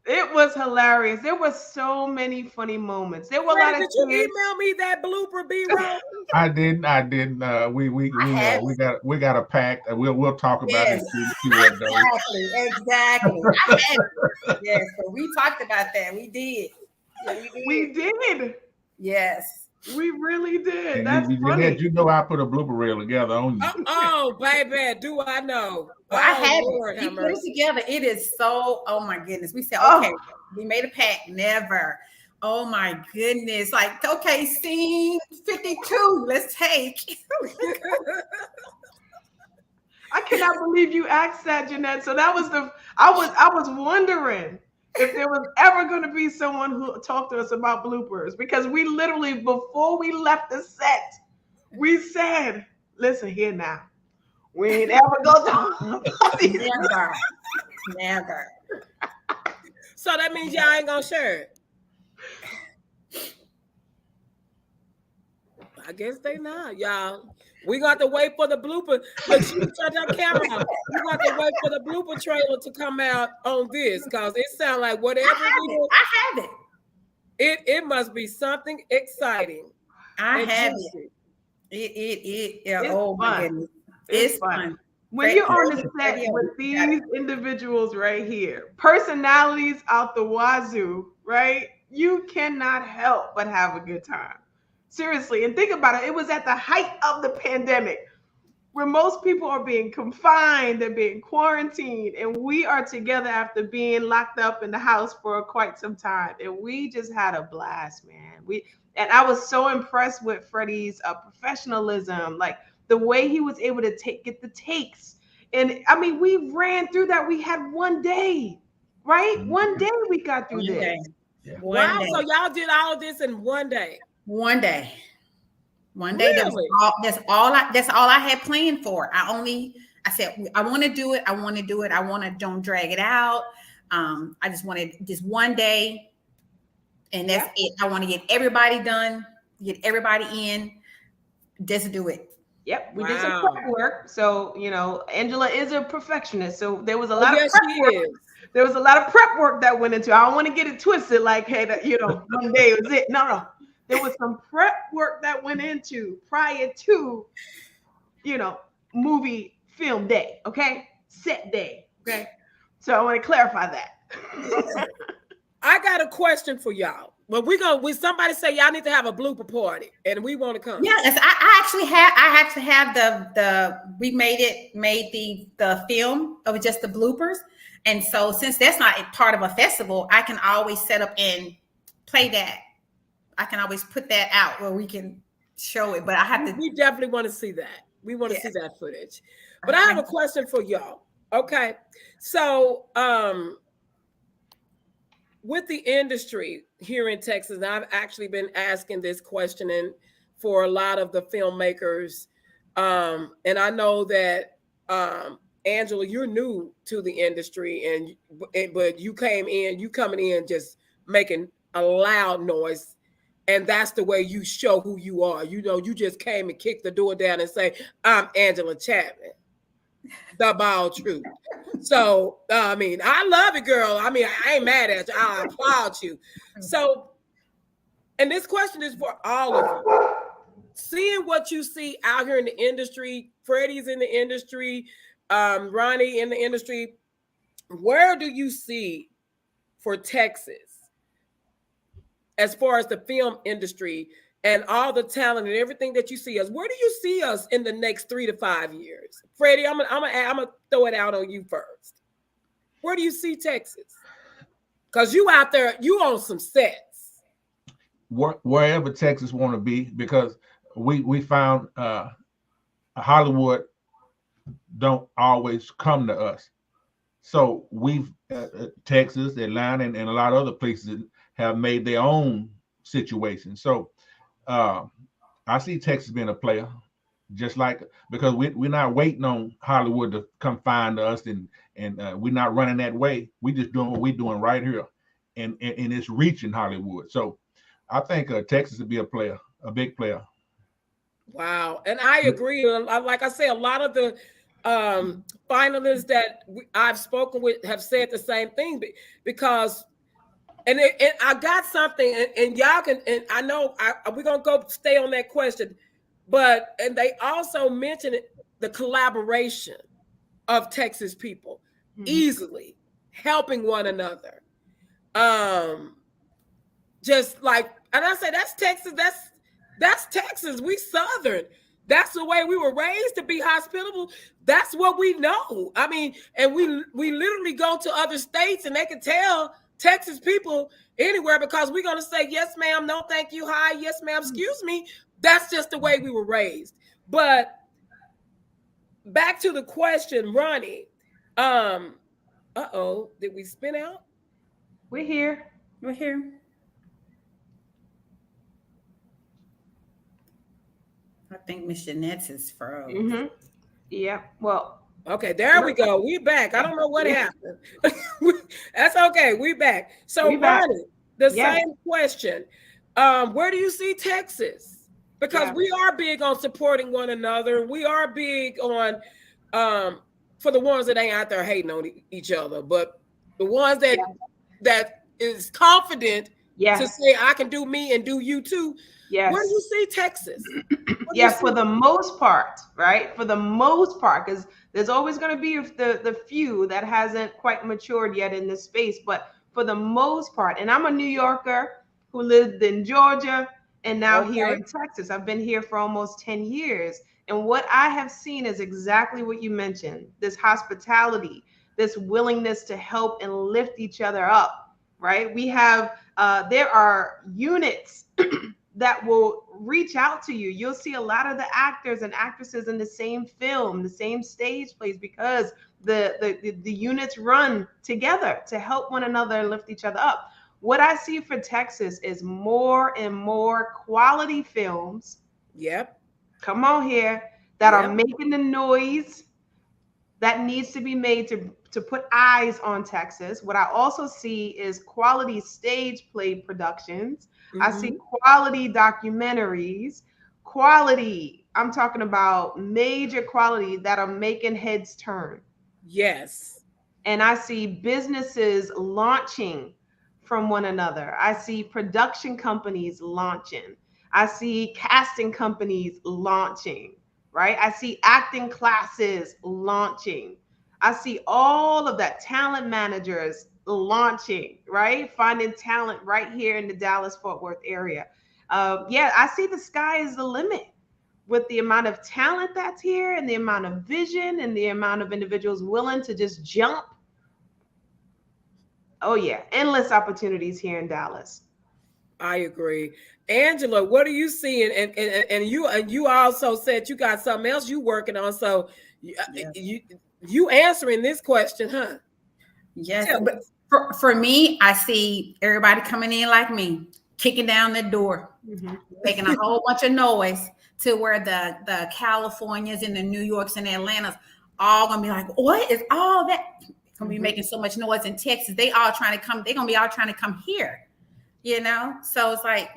It was hilarious. There were so many funny moments. There were a lot of. Did you email me that blooper B-roll? I didn't. We got a pact. We'll talk about it. Exactly. Yes, so we talked about that. We did. We did. Yes. We really did. And That's funny. Jeanette, you know I put a blooper reel together on you. Oh, baby, do I know? Well, Oh, I have Lord, it. We have put it mercy. together. It is so, oh my goodness. We said, Oh. okay, we made a pact. Never. Oh my goodness. Like, okay, scene 52. Let's take. I cannot believe you asked that, Jeanette. So that was I was wondering if there was ever going to be someone who talked to us about bloopers, because we literally, before we left the set, we said, listen here now, we ain't ever gonna talk about these. Never. So that means y'all ain't gonna share it. I guess they not, y'all. We got to wait for the blooper. Look, she shut that camera off. We got to wait for the blooper trailer to come out on this, because it sounds like whatever I have it. It must be something exciting. I have it. It's oh my fun. goodness. It's fun. When you're on the set with these individuals right here, personalities out the wazoo, right? You cannot help but have a good time. Seriously. And think about it. It was at the height of the pandemic, where most people are being confined and being quarantined, and we are together after being locked up in the house for quite some time. And we just had a blast, man. And I was so impressed with Freddie's professionalism, like the way he was able to get the takes. And I mean, we ran through that. We had one day, right? Mm-hmm. One day we got through this. Yeah. Wow, so y'all did all of this in one day. One day. Really? That's all I had planned for. I said, I want to do it. I want to don't drag it out. I just wanted just one day, and that's it. I want to get everybody done, get everybody in, just do it. Yep, we did some prep work. So, Angela is a perfectionist. So there was a lot of prep work. There was a lot of prep work that went into it. I don't want to get it twisted like, hey, one day was it. No. There was some prep work that went into prior to, movie film day, okay? Set day, okay? So I want to clarify that. I got a question for y'all. Well, somebody say y'all need to have a blooper party, and we want to come. Yes, I actually have we made the film of just the bloopers. And so since that's not a part of a festival, I can always set up and play that. I can always put that out where we can show it, but I have to. We definitely want to see that. We want to see that footage. But I have a question for y'all. Okay. So, with the industry here in Texas, I've actually been asking this question for a lot of the filmmakers. And I know that, Angela, you're new to the industry, but you coming in just making a loud noise. And that's the way you show who you are. You just came and kicked the door down and say, I'm Angela Chatman. The ball truth. So, I mean, I love it, girl. I mean, I ain't mad at you. I applaud you. So, and this question is for all of you. Seeing what you see out here in the industry, Freddie's in the industry, Ronnie in the industry, where do you see for Texas as far as the film industry and all the talent and everything that you see us? Where do you see us in the next 3 to 5 years? Freddie, I'm gonna throw it out on you first. Where do you see Texas? Because you out there, you on some sets. Wherever Texas want to be, because we found Hollywood don't always come to us. So we've Texas, Atlanta, and a lot of other places have made their own situation. So I see Texas being a player, just like, because we're not waiting on Hollywood to come find us, and we're not running that way. We just doing what we're doing right here, and it's reaching Hollywood. So I think Texas would be a big player. Wow, and I agree. Like I say, a lot of the finalists that I've spoken with have said the same thing, because. And I got something, and y'all can, and I know we're going to stay on that question, and they also mentioned the collaboration of Texas people, easily helping one another. Just like, and I say that's Texas, That's Texas. We Southern. That's the way we were raised, to be hospitable. That's what we know. I mean, and we literally go to other states and they can tell Texas people anywhere because we're going to say, yes, ma'am, no, thank you, hi, yes, ma'am, excuse me. That's just the way we were raised. But back to the question, Ronnie. Did we spin out? We're here. We're here. I think Miss Jeanette's is froze. Mm-hmm. Yeah. Well. Okay, there we go. We back. I don't know what happened. That's okay. We back. So, Ronnie, the same question. Where do you see Texas? Because we are big on supporting one another. We are big on, for the ones that ain't out there hating on each other, but the ones that is confident to say, I can do me and do you too. Yes. Where do you see Texas? For the most part, right? For the most part, because there's always going to be the few that hasn't quite matured yet in this space. But for the most part, and I'm a New Yorker who lived in Georgia and now here in Texas. I've been here for almost 10 years. And what I have seen is exactly what you mentioned, this hospitality, this willingness to help and lift each other up, right? We have, there are units that will reach out to you. You'll see a lot of the actors and actresses in the same film, the same stage plays, because the units run together to help one another and lift each other up. What I see for Texas is more and more quality films. Yep. Come on here, that are making the noise that needs to be made to put eyes on Texas. What I also see is quality stage play productions. Mm-hmm. I see quality documentaries, quality, I'm talking about major quality that are making heads turn. Yes. And I see businesses launching from one another. I see production companies launching. I see casting companies launching, right? I see acting classes launching. I see all of that, talent managers launching, right? Finding talent right here in the Dallas-Fort Worth area. I see the sky is the limit with the amount of talent that's here and the amount of vision and the amount of individuals willing to just jump. Oh yeah, endless opportunities here in Dallas. I agree. Angela, what are you seeing? And you also said you got something else you working on. So you answering this question, huh? Yes. But for me, I see everybody coming in like me, kicking down the door, making a whole bunch of noise, to where the Californias and the New Yorks and the Atlantas all gonna be like, what is all that? Gonna be making so much noise in Texas. They all trying to come. They're gonna be all trying to come here, you know. So it's like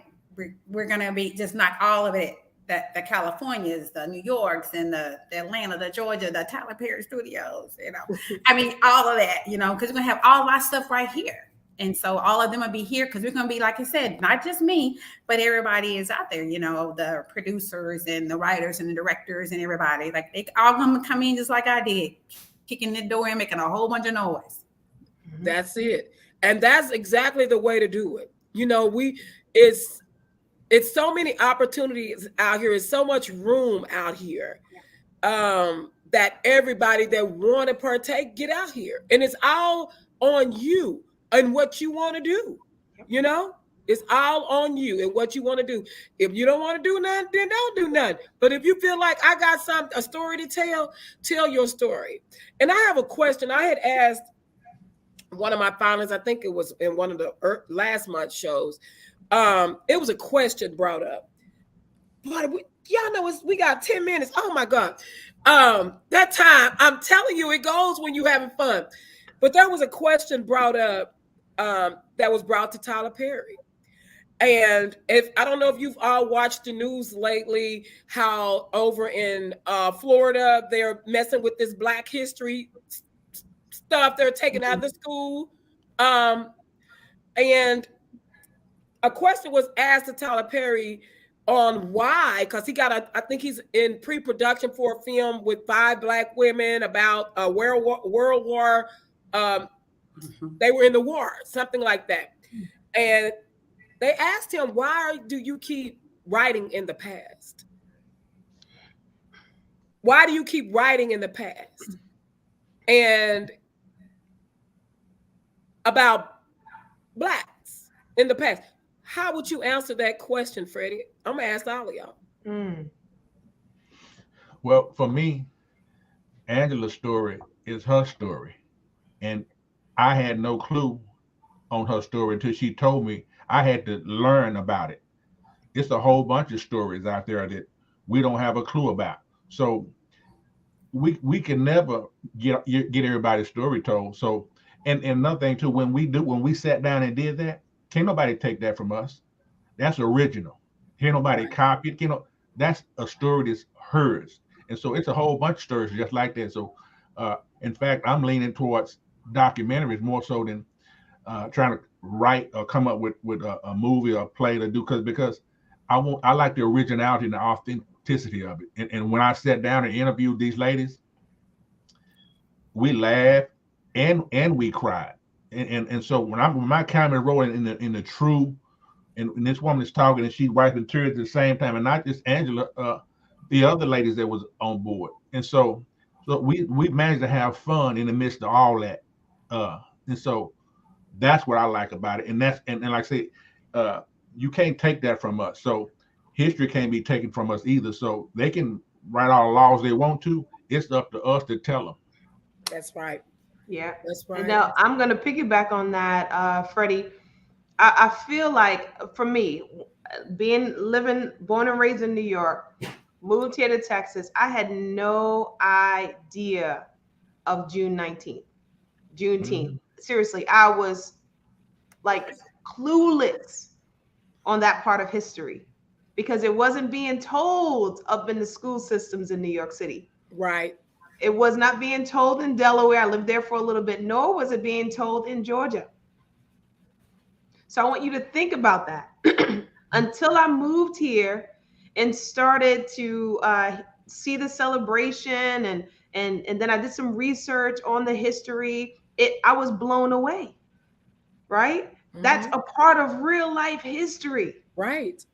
we're gonna be just knock all of it. That the Californias, the New Yorks, and the Atlanta, the Georgia, the Tyler Perry Studios, you know. I mean, all of that, you know, because we're gonna have all of our stuff right here, and so all of them will be here because we're gonna be, like I said, not just me, but everybody is out there, you know, the producers and the writers and the directors and everybody. Like they all gonna come in just like I did, kicking the door and making a whole bunch of noise. That's it. And that's exactly the way to do it. You know, it's so many opportunities out here. It's so much room out here that everybody that want to partake, get out here. And it's all on you and what you want to do. You know, it's all on you and what you want to do. If you don't want to do nothing, then don't do nothing. But if you feel like I got a story to tell your story. And I have a question. I had asked one of my finalists, I think it was in one of the last month's shows. It was a question brought up, but y'all know we got 10 minutes. Oh my God. That time, I'm telling you, it goes when you're having fun. But there was a question brought up that was brought to Tyler Perry. And I don't know if you've all watched the news lately, how over in Florida, they're messing with this Black history stuff. They're taking out of the school. And a question was asked to Tyler Perry on why, because I think he's in pre-production for a film with 5 Black women about a World War. They were in the war, something like that. And they asked him, why do you keep writing in the past? Why do you keep writing in the past? And about Blacks in the past. How would you answer that question, Freddie? I'm gonna ask all of y'all. Well, for me, Angela's story is her story. And I had no clue on her story until she told me. I had to learn about it. It's a whole bunch of stories out there that we don't have a clue about. So we can never get everybody's story told. So and another thing too, when we sat down and did that, can't nobody take that from us. That's original. Can't nobody copy it. That's a story that's hers. And so it's a whole bunch of stories just like that. So in fact, I'm leaning towards documentaries more so than trying to write or come up with a movie or a play to do because I like the originality and the authenticity of it. And when I sat down and interviewed these ladies, we laughed and we cried. And so when my camera rolling in the true, and this woman is talking and she wiping tears at the same time, and not just Angela, the other ladies that was on board. And so we managed to have fun in the midst of all that. And so that's what I like about it. And that's and like I say, you can't take that from us. So history can't be taken from us either. So they can write all the laws they want to. It's up to us to tell them. That's right. Yeah, that's right. And now I'm going to piggyback on that, Freddie. I feel like for me, born and raised in New York, moved here to Texas, I had no idea of June 19th, Juneteenth. Mm-hmm. Seriously, I was like clueless on that part of history because it wasn't being told up in the school systems in New York City. Right. It was not being told in Delaware. I lived there for a little bit, nor was it being told in Georgia. So I want you to think about that. Until I moved here and started to see the celebration and then I did some research on the history, I was blown away, right? Mm-hmm. That's a part of real life history. Right.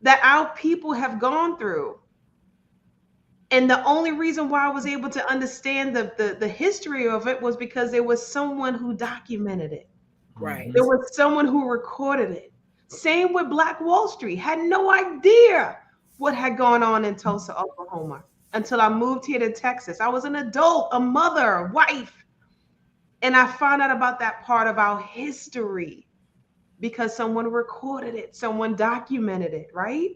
That our people have gone through. And the only reason why I was able to understand the history of it was because there was someone who documented it. Right. There was someone who recorded it. Same with Black Wall Street. Had no idea what had gone on in Tulsa, Oklahoma until I moved here to Texas. I was an adult, a mother, a wife. And I found out about that part of our history because someone recorded it, someone documented it, right?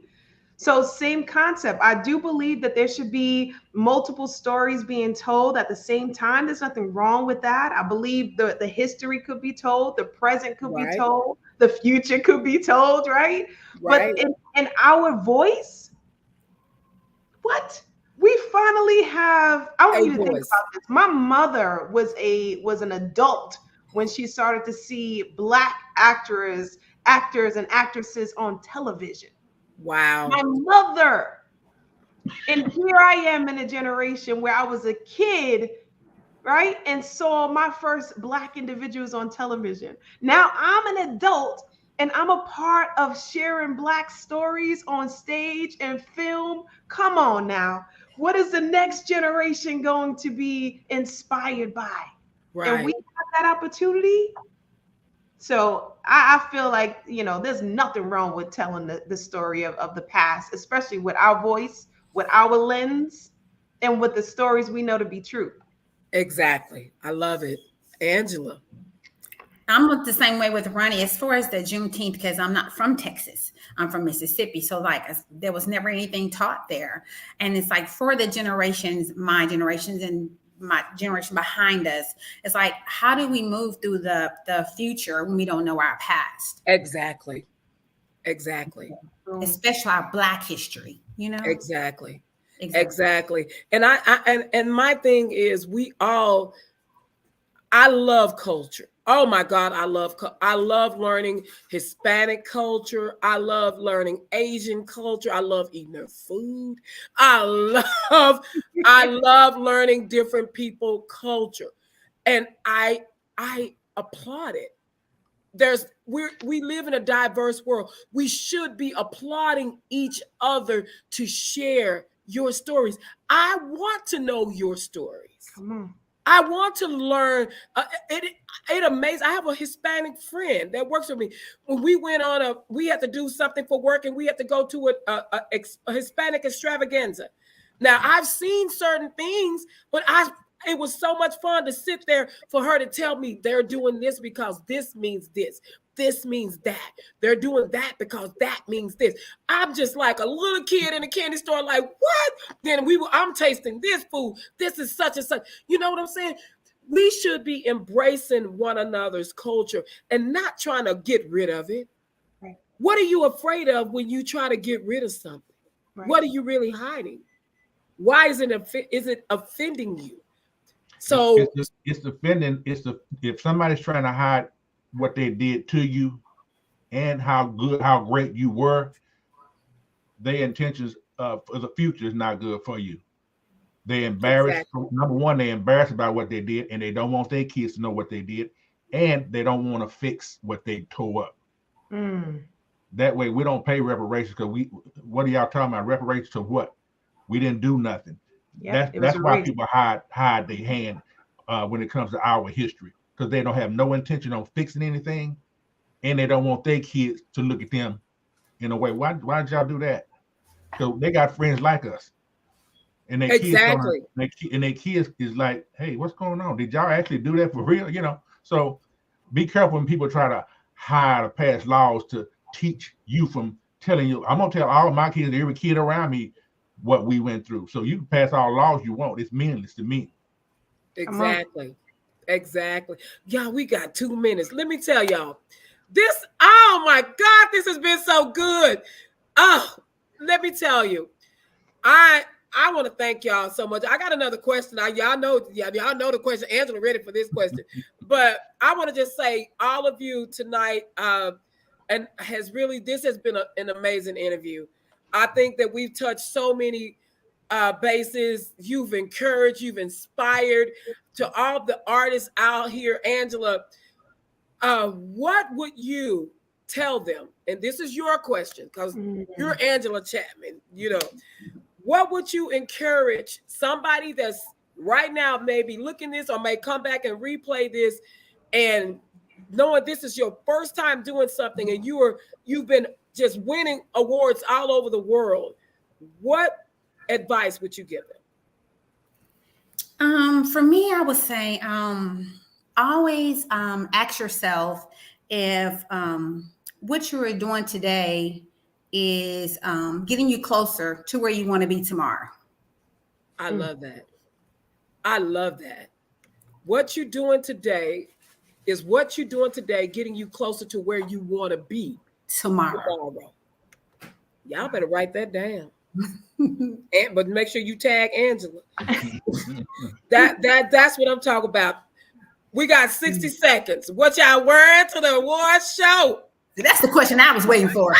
So same concept. I do believe that there should be multiple stories being told at the same time. There's nothing wrong with that. I believe the history could be told, the present could be told, the future could be told, right? But in our voice, what? We finally have, I want you to think about this. My mother was an adult when she started to see Black actors and actresses on television. Wow. My mother. And here I am in a generation where I was a kid, right? And saw my first Black individuals on television. Now I'm an adult and I'm a part of sharing Black stories on stage and film. Come on now. What is the next generation going to be inspired by? Right. And we have that opportunity. So I feel like, there's nothing wrong with telling the story of the past, especially with our voice, with our lens, and with the stories we know to be true. Exactly. I love it. Angela. I'm the same way with Ronnie as far as the Juneteenth, because I'm not from Texas. I'm from Mississippi. So there was never anything taught there. And it's like for the generations, my generations and my generation behind us, it's like, how do we move through the future when we don't know our past? Exactly. Especially our Black history, Exactly. And and my thing is, I love culture. Oh my God, I love learning Hispanic culture. I love learning Asian culture. I love eating their food. I love learning different people's culture. And I applaud it. we live in a diverse world. We should be applauding each other to share your stories. I want to know your stories. Come on. I want to learn. It amazes. I have a Hispanic friend that works with me. When we went on we had to do something for work, and we had to go to a Hispanic extravaganza. Now, I've seen certain things, but it was so much fun to sit there for her to tell me they're doing this because this means this. This means that. They're doing that because that means this. I'm just like a little kid in a candy store, like, what? Then I'm tasting this food. This is such and such. You know what I'm saying? We should be embracing one another's culture and not trying to get rid of it. Right. What are you afraid of when you try to get rid of something? Right. What are you really hiding? Why is it offending you? So it's offending. If somebody's trying to hide what they did to you and how great you were, their intentions for the future is not good for you. They're embarrassed. Exactly. Number one, they're embarrassed about what they did, and they don't want their kids to know what they did, and they don't want to fix what they tore up. That way, we don't pay reparations because what are y'all talking about? Reparations to what? We didn't do nothing. Yep, that's why people hide their hand when it comes to our history, because they don't have no intention on fixing anything, and they don't want their kids to look at them in a way. Why did y'all do that? So they got friends like us, and their kids is like, hey, what's going on? Did y'all actually do that for real? You know. So be careful when people try to hide or pass laws to teach you from telling you. I'm gonna tell all of my kids, every kid around me, what we went through. So you can pass all laws you want. It's meaningless to me. Exactly. Y'all, we got 2 minutes. Let me tell y'all. Oh my God, this has been so good. Oh, let me tell you. I want to thank y'all so much. I got another question. Y'all know the question. Angela ready for this question. But I want to just say all of you tonight, and this has been an amazing interview. I think that we've touched so many bases. You've encouraged, you've inspired. To all the artists out here, Angela, what would you tell them? And this is your question, because you're Angela Chatman. You know, what would you encourage somebody that's right now maybe looking this or may come back and replay this, and knowing this is your first time doing something, and you've been just winning awards all over the world? What advice would you give them? For me, I would say always ask yourself if what you are doing today is getting you closer to where you want to be tomorrow. I love that. I love that. What you're doing today is getting you closer to where you want to be tomorrow. Y'all better write that down. But make sure you tag Angela. That's what I'm talking about. We got 60 seconds. What y'all wearing to the awards show? That's the question I was waiting for.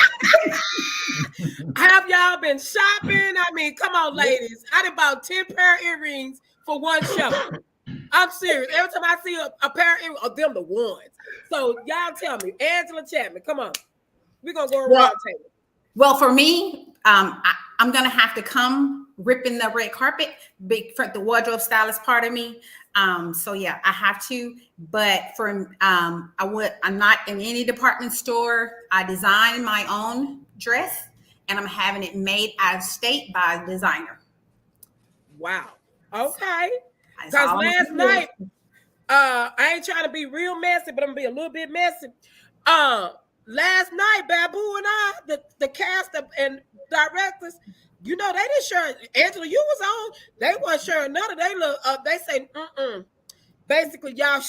Have y'all been shopping? I mean, come on, ladies. I done bought 10 pair of earrings for one show. I'm serious. Every time I see a pair of earrings, them the ones. So y'all tell me, Angela Chatman, come on. We're going to go around the table. Well, for me, I'm going to have to come ripping the red carpet, for the wardrobe stylist part of me. So yeah, I have to, but I'm not in any department store. I design my own dress, and I'm having it made out of state by a designer. Wow. Okay. Because last night, I ain't trying to be real messy, but I'm going to be a little bit messy. Last night, Babu and I, the cast and directors, you know, they didn't share. Angela, you was on. They weren't sharing none of they say, basically, y'all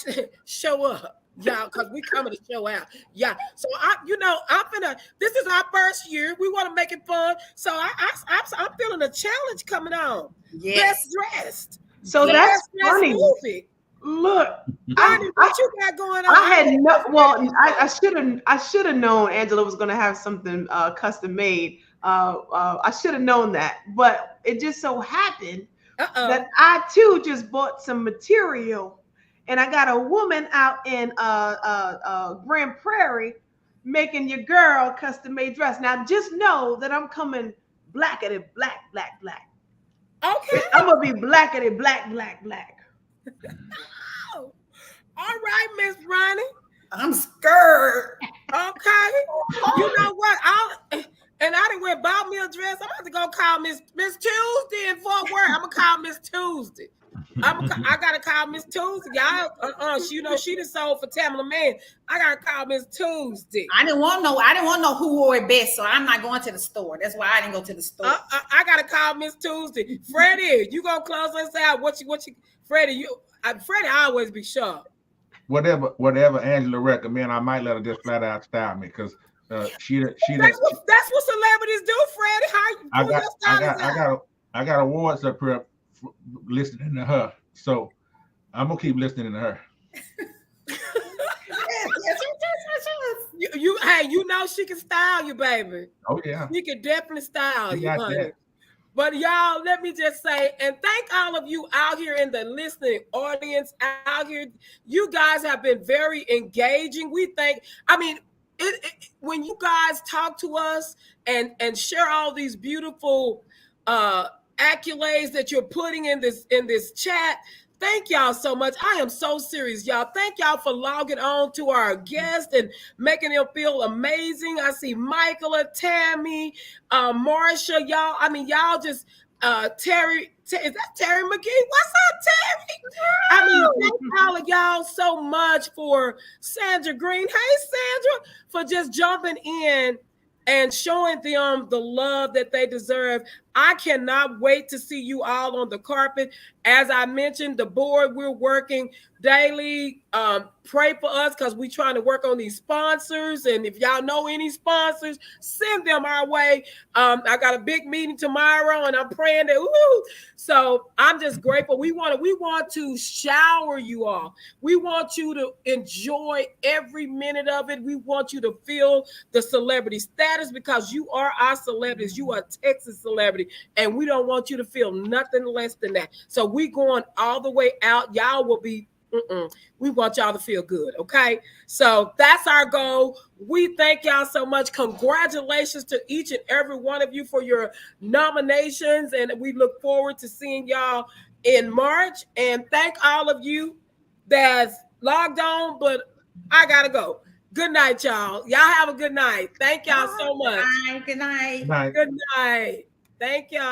show up, y'all, because we coming to show out. Yeah. So this is our first year. We want to make it fun. So I'm feeling a challenge coming on. Yes. Best dressed. So that's funny. Movie. Look, what you got going on? I should have known Angela was going to have something custom made. I should have known that, but it just so happened that I too just bought some material, and I got a woman out in Grand Prairie making your girl custom made dress. Now just know that I'm coming blackety black, black, black. Okay. I'm gonna be blackety black, black, black. Oh, all right, Miss Ronnie. I'm scared. Okay. You know what? And I done went buy me a dress. I'm about to go call Miss Tuesday in Fort Worth. I'm gonna call Miss Tuesday. I gotta call Miss Tuesday. Y'all, she done sold for Tamala Man. I gotta call Miss Tuesday. I didn't want to know who wore it best, so I'm not going to the store. That's why I didn't go to the store. I gotta call Miss Tuesday. Freddie, you gonna close us out? What you? Freddie, Freddie always be sharp. Whatever Angela recommend, I might let her just flat out style me because that's what celebrities do, Freddie. I got awards up here listening to her, so I'm gonna keep listening to her. You know she can style you, baby. Oh yeah, she can definitely style you, honey. But y'all, let me just say, and thank all of you out here in the listening audience out here. You guys have been very engaging. When you guys talk to us and share all these beautiful accolades that you're putting in this chat, thank y'all so much. I am so serious, y'all. Thank y'all for logging on to our guests and making them feel amazing. I see Michaela, Tammy, Marsha, y'all. Y'all just Terry. Is that Terry McGee? What's up, Terry? Thank all of y'all so much for Sandra Green. Hey, Sandra, for just jumping in and showing them the love that they deserve. I cannot wait to see you all on the carpet. As I mentioned, the board, we're working daily. Pray for us because we're trying to work on these sponsors. And if y'all know any sponsors, send them our way. I got a big meeting tomorrow and I'm praying that, so I'm just grateful. We want to shower you all. We want you to enjoy every minute of it. We want you to feel the celebrity status because you are our celebrities. You are a Texas celebrity. And we don't want you to feel nothing less than that. So we going all the way out. Y'all will be, we want y'all to feel good, okay? So that's our goal. We thank y'all so much. Congratulations to each and every one of you for your nominations. And we look forward to seeing y'all in March. And thank all of you that's logged on, but I gotta go. Good night, y'all. Y'all have a good night. Thank y'all so much. Good night. Good night. Good night. Thank y'all.